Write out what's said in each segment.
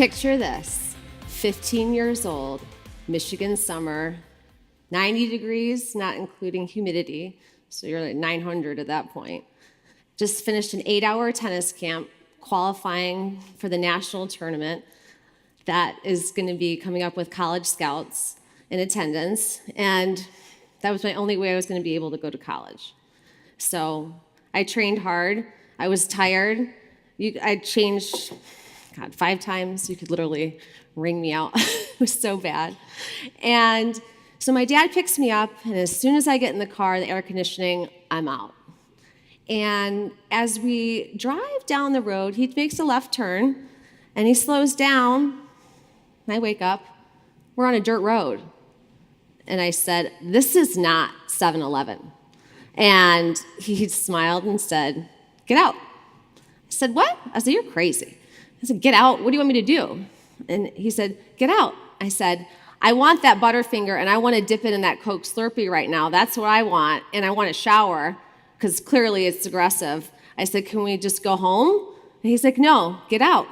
Picture this, 15 years old, Michigan summer, 90 degrees, not including humidity, so you're like 900 at that point. Just finished an 8-hour tennis camp, qualifying for the national tournament that is going to be coming up with college scouts in attendance, and that was my only way I was going to be able to go to college. So I trained hard. I was tired. I changed, 5 times. You could literally wring me out. It was so bad. And so my dad picks me up, and as soon as I get in the car, the air conditioning, I'm out. And as we drive down the road, he makes a left turn, and he slows down. I wake up. We're on a dirt road. And I said, this is not 7-Eleven. And he smiled and said, get out. I said, what? I said, you're crazy. I said, get out? What do you want me to do? And he said, get out. I said, I want that Butterfinger, and I want to dip it in that Coke Slurpee right now. That's what I want, and I want a shower, because clearly it's aggressive. I said, can we just go home? And he's like, no, get out.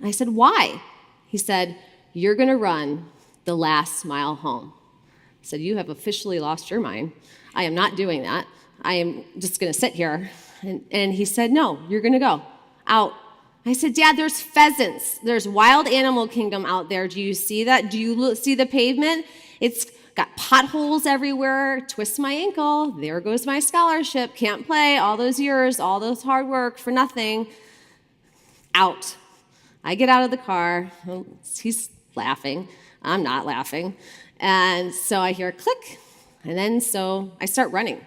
I said, why? He said, you're going to run the last mile home. I said, you have officially lost your mind. I am not doing that. I am just going to sit here. And he said, no, you're going to go out. I said, Dad, there's pheasants. There's wild animal kingdom out there. Do you see that? Do you see the pavement? It's got potholes everywhere. Twist my ankle. There goes my scholarship. Can't play. All those years, all those hard work for nothing. Out. I get out of the car. He's laughing. I'm not laughing. And so I hear a click. And then so I start running.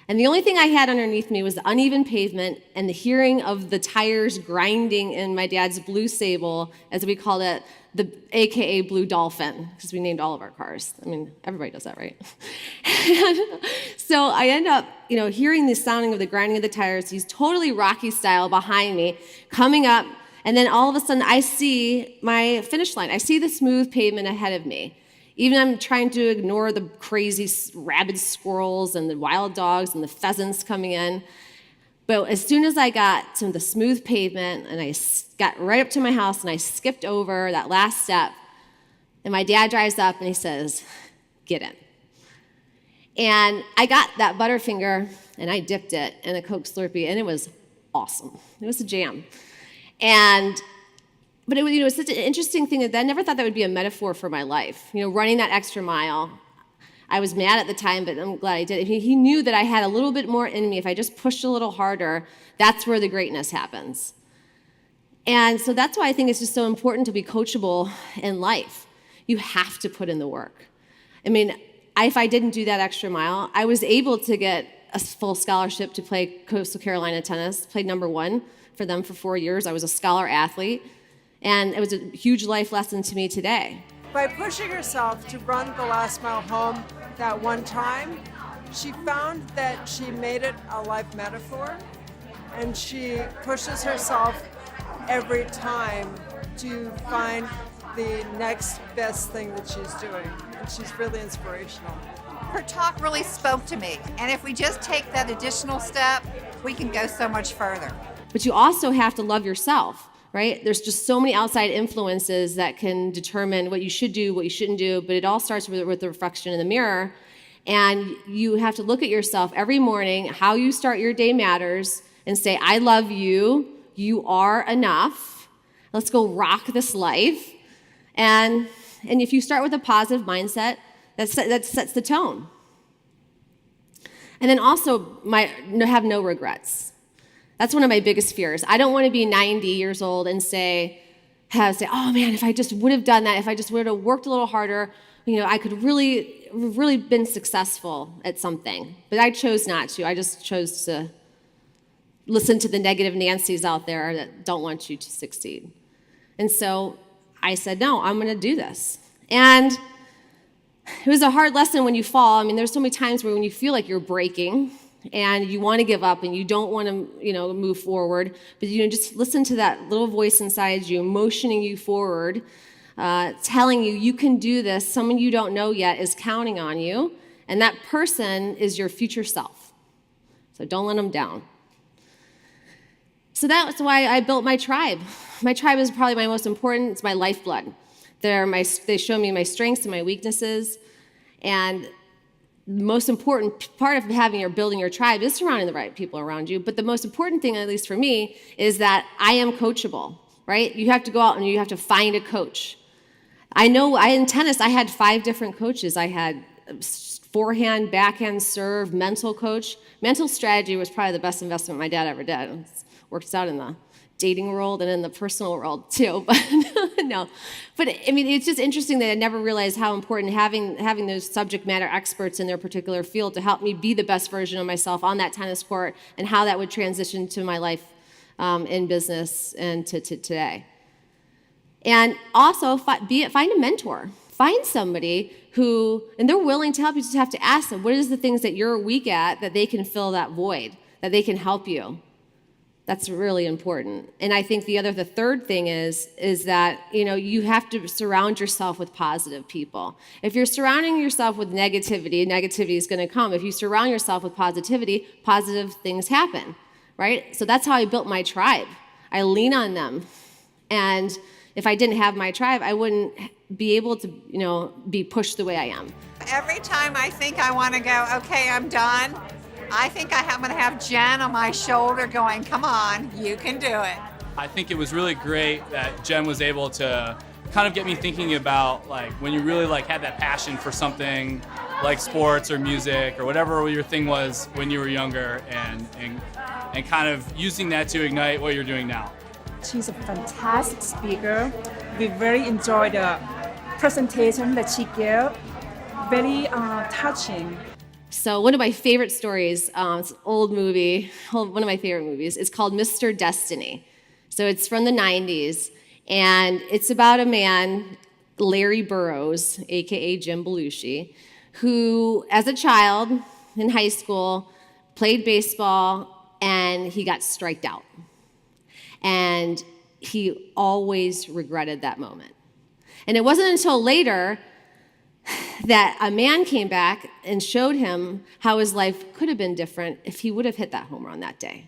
And the only thing I had underneath me was the uneven pavement and the hearing of the tires grinding in my dad's Blue Sable, as we called it, the AKA Blue Dolphin, because we named all of our cars. I mean, everybody does that, right? So I end up, hearing the sounding of the grinding of the tires. He's totally Rocky style behind me, coming up, and then all of a sudden I see my finish line. I see the smooth pavement ahead of me. Even I'm trying to ignore the crazy rabid squirrels and the wild dogs and the pheasants coming in. But as soon as I got to the smooth pavement and I got right up to my house and I skipped over that last step, and my dad drives up and he says, get in. And I got that Butterfinger and I dipped it in a Coke Slurpee, and it was awesome. It was a jam. But it was such an interesting thing that I never thought that would be a metaphor for my life. Running that extra mile. I was mad at the time, but I'm glad I did. He knew that I had a little bit more in me. If I just pushed a little harder, that's where the greatness happens. And so that's why I think it's just so important to be coachable in life. You have to put in the work. If I didn't do that extra mile, I was able to get a full scholarship to play Coastal Carolina tennis, played number 1 for them for 4 years. I was a scholar athlete. And it was a huge life lesson to me today. By pushing herself to run the last mile home that one time, she found that she made it a life metaphor, and she pushes herself every time to find the next best thing that she's doing. And she's really inspirational. Her talk really spoke to me, and if we just take that additional step, we can go so much further. But you also have to love yourself. Right? There's just so many outside influences that can determine what you should do, what you shouldn't do, but it all starts with the reflection in the mirror. And you have to look at yourself every morning. How you start your day matters, and say, I love you. You are enough. Let's go rock this life. And if you start with a positive mindset, that sets the tone. And then also, have no regrets. That's one of my biggest fears. I don't want to be 90 years old and say, oh man, if I just would have done that, if I just would have worked a little harder, I could really been successful at something. But I chose not to. I just chose to listen to the negative Nancys out there that don't want you to succeed. And so I said, no, I'm going to do this. And it was a hard lesson when you fall. There's so many times when you feel like you're breaking, and you want to give up and you don't want to, move forward, but just listen to that little voice inside you, motioning you forward, telling you can do this. Someone you don't know yet is counting on you, and that person is your future self. So don't let them down. So that's why I built my tribe. my tribe is probably my most important. It's my lifeblood. They show me my strengths and my weaknesses. And the most important part of building your tribe is surrounding the right people around you. But the most important thing, at least for me, is that I am coachable, right? You have to go out and you have to find a coach. In tennis, I had 5 different coaches. I had forehand, backhand, serve, mental coach. Mental strategy was probably the best investment my dad ever did. It works out in the dating world and in the personal world too, but no. But I mean, it's just interesting that I never realized how important having those subject matter experts in their particular field to help me be the best version of myself on that tennis court, and how that would transition to my life in business and to today. And also, find a mentor. Find somebody who, and they're willing to help. You just have to ask them, what is the things that you're weak at that they can fill that void, that they can help you. That's really important. And I think the third thing is that, you have to surround yourself with positive people. If you're surrounding yourself with negativity is going to come. If you surround yourself with positivity, positive things happen, right? So that's how I built my tribe. I lean on them. And if I didn't have my tribe, I wouldn't be able to, be pushed the way I am. Every time I think I want to go, okay, I'm done, I think I'm going to have Jen on my shoulder going, come on, you can do it. I think it was really great that Jen was able to kind of get me thinking about when you really had that passion for something like sports or music or whatever your thing was when you were younger, and kind of using that to ignite what you're doing now. She's a fantastic speaker. We very enjoyed the presentation that she gave. Very touching. So one of my favorite stories, it's an old movie, one of my favorite movies, it's called Mr. Destiny. So it's from the 90s, and it's about a man, Larry Burroughs, aka Jim Belushi, who, as a child in high school, played baseball, and he got striked out. And he always regretted that moment. And it wasn't until later that a man came back and showed him how his life could have been different if he would have hit that home run that day.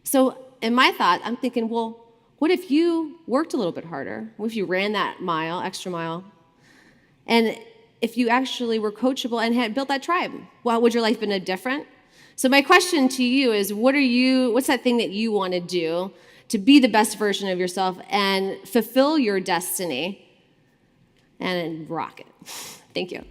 So in my thought, I'm thinking, well, what if you worked a little bit harder? What if you ran that extra mile? And if you actually were coachable and had built that tribe, well, would your life been different? So my question to you is, what's that thing that you want to do to be the best version of yourself and fulfill your destiny and rock it? Thank you.